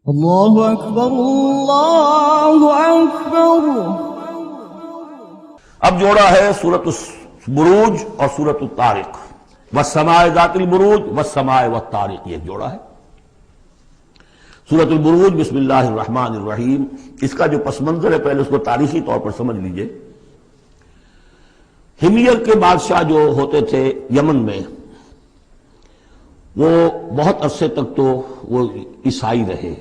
اللہ اکبر اللہ اکبر۔ اب جوڑا ہے سورۃ البروج اور سورۃ الطارق، والسماء ذات البروج والسماء والطارق، یہ جوڑا ہے۔ سورۃ البروج بسم اللہ الرحمن الرحیم، اس کا جو پس منظر ہے پہلے اس کو تاریخی طور پر سمجھ لیجئے۔ ہمیر کے بادشاہ جو ہوتے تھے یمن میں، وہ بہت عرصے تک تو وہ عیسائی رہے،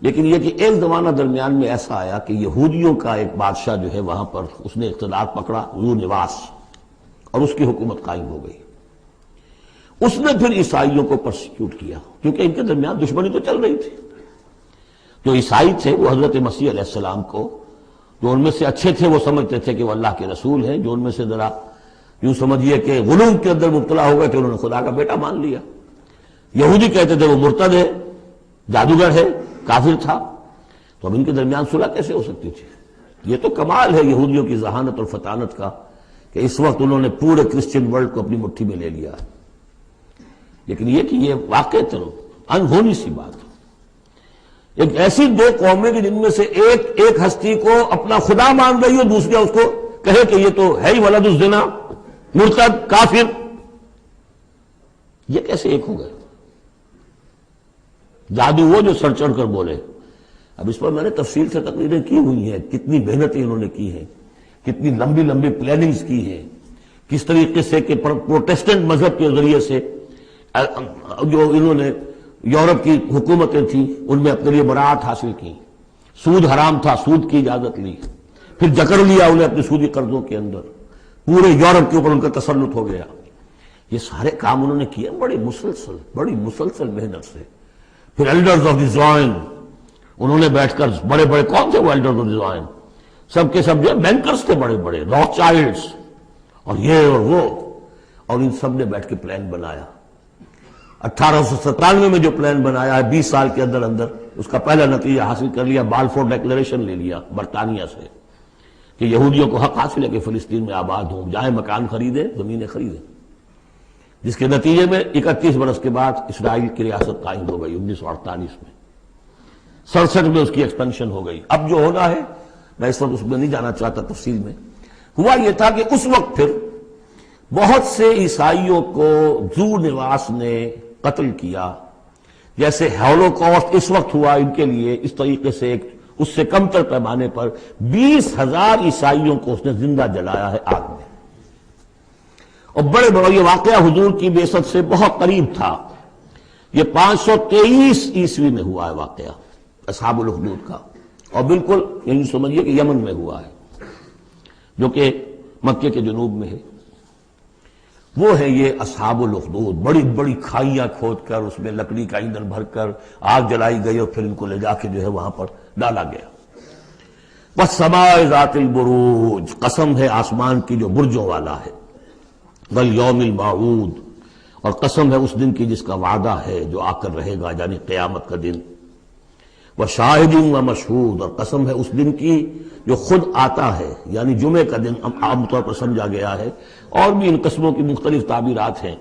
لیکن یہ کہ ایک زمانہ درمیان میں ایسا آیا کہ یہودیوں کا ایک بادشاہ جو ہے وہاں پر اس نے اقتدار پکڑا، ذو نواس، اور اس کی حکومت قائم ہو گئی۔ اس نے پھر عیسائیوں کو پرسیکیوٹ کیا، کیونکہ ان کے درمیان دشمنی تو چل رہی تھی۔ جو عیسائی تھے وہ حضرت مسیح علیہ السلام کو، جو ان میں سے اچھے تھے وہ سمجھتے تھے کہ وہ اللہ کے رسول ہیں، جو ان میں سے ذرا یوں سمجھیے کہ غلو کے اندر مبتلا ہو گئے کہ انہوں نے خدا کا بیٹا مان لیا۔ یہودی کہتے تھے وہ مرتد ہے، جادوگر ہے، کافر تھا۔ تو اب ان کے درمیان صلح کیسے ہو سکتی تھی؟ یہ تو کمال ہے یہودیوں کی ذہانت اور فطانت کا کہ اس وقت انہوں نے پورے کرسچن ورلڈ کو اپنی مٹھی میں لے لیا ہے۔ لیکن یہ کہ یہ واقعتاً انہونی سی بات ہے، ایک ایسی دو قومیں کہ جن میں سے ایک ہستی کو اپنا خدا مان رہی ہو، دوسری اس کو کہے کہ یہ تو ہے ہی ولد الزنا، مرتد، کافر۔ یہ کیسے ایک ہو گئے؟ جادو وہ جو سر چڑھ کر بولے۔ اب اس پر میں نے تفصیل سے تقریریں کی ہوئی ہیں، کتنی محنتیں انہوں نے کی ہیں، کتنی لمبی لمبی پلاننگز کی ہیں، کس طریقے سے کہ پروٹیسٹنٹ مذہب کے ذریعے سے جو انہوں نے یورپ کی حکومتیں تھیں ان میں اپنے لیے براعت حاصل کی، سود حرام تھا، سود کی اجازت لی، پھر جکڑ لیا انہیں اپنے سودی قرضوں کے اندر، پورے یورپ کے اوپر ان کا تسلط ہو گیا۔ یہ سارے کام انہوں نے کیے بڑی مسلسل محنت سے۔ پھر ایلڈرز آف دی زوائن، انہوں نے بیٹھ کر بڑے بڑے، کون سے وہ ایلڈرز آف دی زوائن؟ سب کے سب جو بینکرز تھے بڑے بڑے، راک چائلڈز اور یہ اور وہ، اور ان سب نے بیٹھ کے پلان بنایا۔ 1897 میں جو پلان بنایا ہے، 20 سال کے اندر اندر اس کا پہلا نتیجہ حاصل کر لیا، بالفور ڈیکلیریشن لے لیا برطانیہ سے کہ یہودیوں کو حق حاصل ہے کہ فلسطین میں آباد ہوں، جائیں مکان خریدیں، زمینیں خریدیں، جس کے نتیجے میں 31 برس کے بعد اسرائیل کی ریاست قائم ہو گئی 1948 میں۔ 67 میں اس کی ایکسپینشن ہو گئی۔ اب جو ہونا ہے، میں اس وقت اس میں نہیں جانا چاہتا تفصیل میں، ہوا یہ تھا کہ اس وقت پھر بہت سے عیسائیوں کو ذو نواس نے قتل کیا، جیسے ہولوکاسٹ اس وقت ہوا ان کے لیے، اس طریقے سے اس سے کم تر پیمانے پر 20,000 عیسائیوں کو اس نے زندہ جلایا ہے آگ میں۔ اور بڑے بڑا یہ واقعہ حضور کی بعثت سے بہت قریب تھا، یہ 523 عیسوی میں ہوا ہے واقعہ اصحاب الاخدود کا، اور بالکل یہی سمجھیے کہ یمن میں ہوا ہے جو کہ مکے کے جنوب میں ہے۔ وہ ہے یہ اصحاب الاخدود، بڑی بڑی کھائیاں کھود کر اس میں لکڑی کا ایندھن بھر کر آگ جلائی گئی اور پھر ان کو لے جا کے جو ہے وہاں پر ڈالا گیا۔ والسماء ذات البروج، قسم ہے آسمان کی جو برجوں والا ہے، والیوم الموعود، اور قسم ہے اس دن کی جس کا وعدہ ہے جو آ کر رہے گا، یعنی قیامت کا دن، وشاہد ومشہود، اور قسم ہے اس دن کی جو خود آتا ہے، یعنی جمعے کا دن عام طور پر سمجھا گیا ہے، اور بھی ان قسموں کی مختلف تعبیرات ہیں۔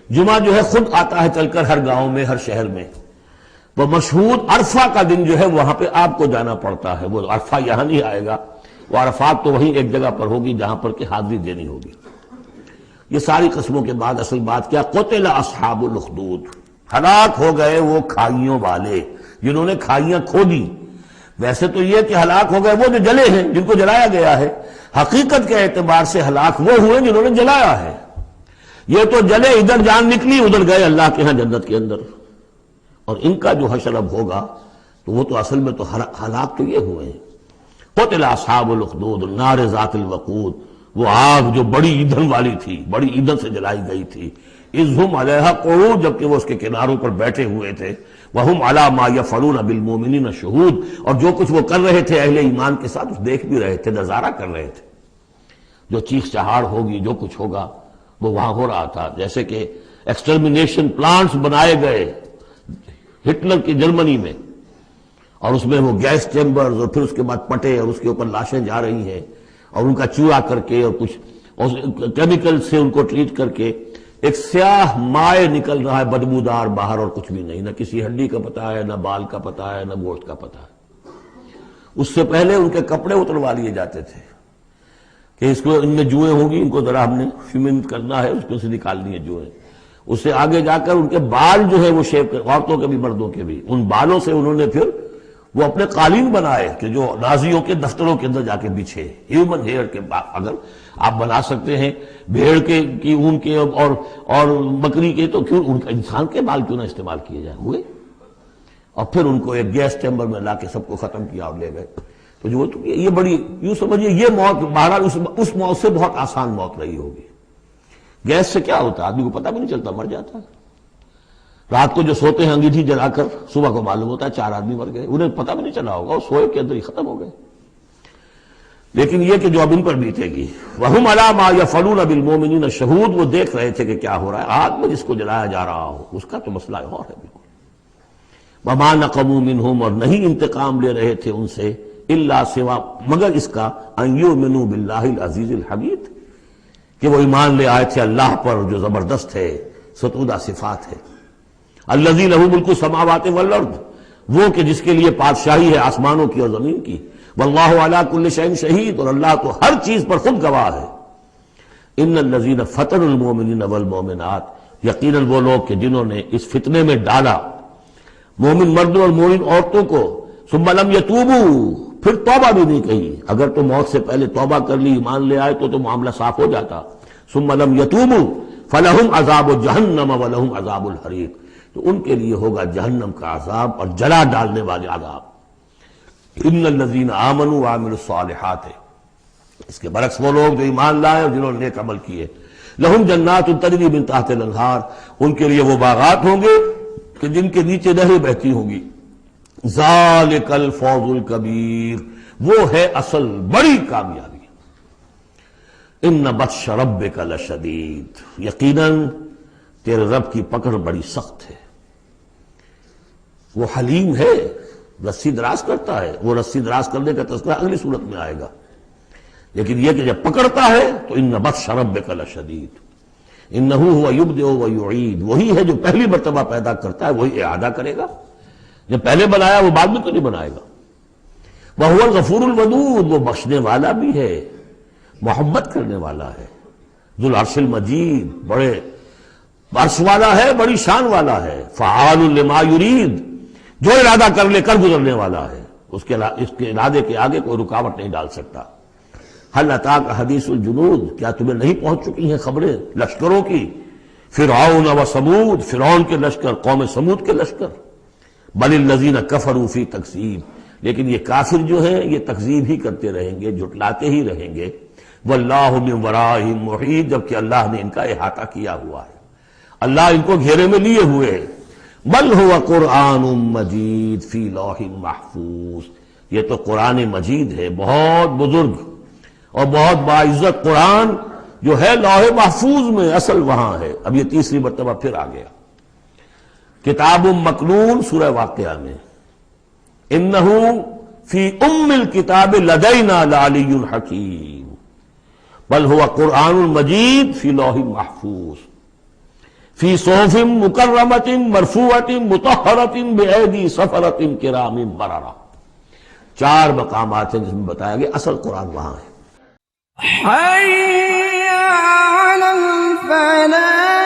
جمعہ جو ہے خود آتا ہے چل کر ہر گاؤں میں، ہر شہر میں۔ وہ مشہود، عرفہ کا دن جو ہے وہاں پہ آپ کو جانا پڑتا ہے، وہ عرفہ یہاں نہیں آئے گا، وہ عرفات تو وہیں ایک جگہ پر ہوگی جہاں پر کہ حاضری دینی ہوگی۔ یہ ساری قسموں کے بعد اصل بات کیا؟ قتل اصحاب الاخدود، ہلاک ہو گئے وہ کھائیوں والے جنہوں نے کھائیاں کھودی۔ ویسے تو یہ کہ ہلاک ہو گئے وہ جو جلے ہیں، جن کو جلایا گیا ہے، حقیقت کے اعتبار سے ہلاک وہ ہوئے جنہوں نے جلایا ہے۔ یہ تو جلے، ادھر جان نکلی، ادھر گئے اللہ کے ہاں جنت کے اندر۔ اور ان کا جو حشر اب ہوگا تو وہ تو اصل میں تو ہلاک تو یہ ہوئے ہیں۔ قتل اصحاب الاخدود النار ذات الوقود، وہ آگ جو بڑی ایندھن والی تھی، بڑی ایندھن سے جلائی گئی تھی، اذ ہم علیہا قعود، جبکہ وہ اس کے کناروں پر بیٹھے ہوئے تھے، وہم علی ما یفعلون بالمؤمنین شہود، اور جو کچھ وہ کر رہے تھے اہل ایمان کے ساتھ اس دیکھ بھی رہے تھے، نظارہ کر رہے تھے۔ جو چیخ چہاڑ ہوگی، جو کچھ ہوگا وہ وہاں ہو رہا تھا۔ جیسے کہ ایکسٹرمینیشن پلانٹس بنائے گئے ہٹلر کی جرمنی میں، اور اس میں وہ گیس چیمبرز، اور پھر اس کے بعد پٹے، اور اس کے اوپر لاشیں جا رہی ہیں، اور ان کا چورا کر کے اور کچھ کیمیکل سے ان کو ٹریٹ کر کے ایک سیاہ مائع نکل رہا ہے بدبودار باہر، اور کچھ بھی نہیں، نہ کسی ہڈی کا پتہ ہے، نہ بال کا پتہ ہے، نہ گوشت کا پتہ ہے۔ اس سے پہلے ان کے کپڑے اتروا لیے جاتے تھے کہ اس کو ان میں جوئیں ہوں گی، ان کو ذرا ہم نے فیمنٹ کرنا ہے، اس کو سے نکالنی ہے جوئیں۔ اس سے آگے جا کر ان کے بال جو ہے وہ شیو کر، عورتوں کے بھی مردوں کے بھی، ان بالوں سے انہوں نے پھر وہ اپنے قالین بنائے کہ جو نازیوں کے دفتروں کے اندر جا کے بچھے۔ ہیومن ہیئر کے اگر آپ بنا سکتے ہیں بھیڑ کے کی اون کے اور بکری کے، تو کیوں ان کا انسان کے بال کیوں نہ استعمال کیے جائیں؟ ہوئے، اور پھر ان کو ایک گیس چیمبر میں لا کے سب کو ختم کیا اور لے گئے۔ تو جو یہ بڑی، یوں سمجھیے یہ موت بہرحال اس موت سے بہت آسان موت رہی ہوگی۔ گیس سے کیا ہوتا ہے؟ آدمی کو پتہ بھی نہیں چلتا، مر جاتا ہے۔ رات کو جو سوتے ہیں انگیٹھی جلا کر، صبح کو معلوم ہوتا ہے 4 آدمی مر گئے، انہیں پتہ بھی نہیں چلا ہوگا، وہ سوئے کے اندر ہی ختم ہو گئے۔ لیکن یہ کہ جو اب ان پر بیتے گی، وَهُمْ عَلَىٰ مَا يَفْعَلُونَ بِالْمُؤْمِنِينَ شَهُودٌ، وہ دیکھ رہے تھے کہ کیا ہو رہا ہے، آگ میں جس کو جلایا جا رہا ہو اس کا تو مسئلہ اور ہے بالکل۔ وَمَا نَقَمُوا مِنْهُمْ، اور نہیں انتقام لے رہے تھے ان سے، إِلَّا سوا مگر اس کا، أَن يُؤْمِنُوا بِاللَّهِ الْعَزِيزِ الْحَمِيدِ، کہ وہ ایمان لے آئے تھے اللہ پر جو زبردست ہے، ستودہ صفات ہے۔ الذی لہ ملک السماوات والارض، وہ کہ جس کے لیے بادشاہی ہے آسمانوں کی اور زمین کی۔ واللہ علی کل شیء شہید، اور اللہ تو ہر چیز پر خود گواہ ہے۔ ان الذین فتنوا المؤمنین والمؤمنات، یقیناً وہ لوگ کہ جنہوں نے اس فتنے میں ڈالا مومن مردوں اور مومن عورتوں کو، ثم لم یتوبوا، پھر توبہ بھی نہیں کہی، اگر تو موت سے پہلے توبہ کر لی، ایمان لے آئے تو معاملہ صاف ہو جاتا۔ ثم لم یتوبوا فلہم عذاب جہنم ولہم عذاب الحریق، تو ان کے لیے ہوگا جہنم کا عذاب اور جلا ڈالنے والے عذاب۔ ان الذین آمنوا وعملوا الصالحات، اس کے برعکس وہ لوگ جو ایمان لائے اور جنہوں نے نیک عمل کیے، لہم جنات تجری من تحت الانہار، ان کے لیے وہ باغات ہوں گے کہ جن کے نیچے نہریں بہتی ہوں گی۔ ذالک الفوز الکبیر، وہ ہے اصل بڑی کامیابی۔ ان بطش ربک لشدید، یقیناً تیرے رب کی پکڑ بڑی سخت ہے۔ وہ حلیم ہے، رسی دراز کرتا ہے، وہ رسی دراز کرنے کا تذکرہ اگلی صورت میں آئے گا، لیکن یہ کہ جب پکڑتا ہے تو ان بطش ربک لشدید، انہ هو یبدئ و یعید، وہی ہے جو پہلی مرتبہ پیدا کرتا ہے وہی اعادہ کرے گا، جب پہلے بنایا وہ بعد میں تو نہیں بنائے گا۔ وہو الغفور الودود، وہ بخشنے والا بھی ہے، محبت کرنے والا ہے۔ ذو العرش المجید، بڑے عرش والا ہے، بڑی شان والا ہے۔ فعال لما یرید، جو ارادہ کر لے کر گزرنے والا ہے، اس کے ارادے کے آگے کوئی رکاوٹ نہیں ڈال سکتا۔ هل اتاک حدیث الجنود، کیا تمہیں نہیں پہنچ چکی ہیں خبریں لشکروں کی؟ فرعون و ثمود، فرعون کے لشکر، قوم سمود کے لشکر۔ بل الذین کفروا فی تکذیب، لیکن یہ کافر جو ہیں یہ تکذیب ہی کرتے رہیں گے، جھٹلاتے ہی رہیں گے۔ واللہ من ورائہم محیط، جبکہ اللہ نے ان کا احاطہ کیا ہوا ہے، اللہ ان کو گھیرے میں لیے ہوئے ہے۔ بل هو قرآن مجید فی لوح محفوظ، یہ تو قرآن مجید ہے، بہت بزرگ اور بہت باعزت قرآن جو ہے لوح محفوظ میں، اصل وہاں ہے۔ اب یہ تیسری مرتبہ پھر آ گیا۔ کتاب مکنون، سورہ واقعہ میں، انہ فی ام الکتاب لدینا لعلی حکیم، بل هو قرآن مجید فی لوح محفوظ فی صحف مکرمۃ مرفوعۃ مطہرۃ بأیدی سفرۃ کرام بررہ۔ 4 مقامات ہیں جس میں بتایا گیا اصل قرآن وہاں ہے۔ حي على الفلاح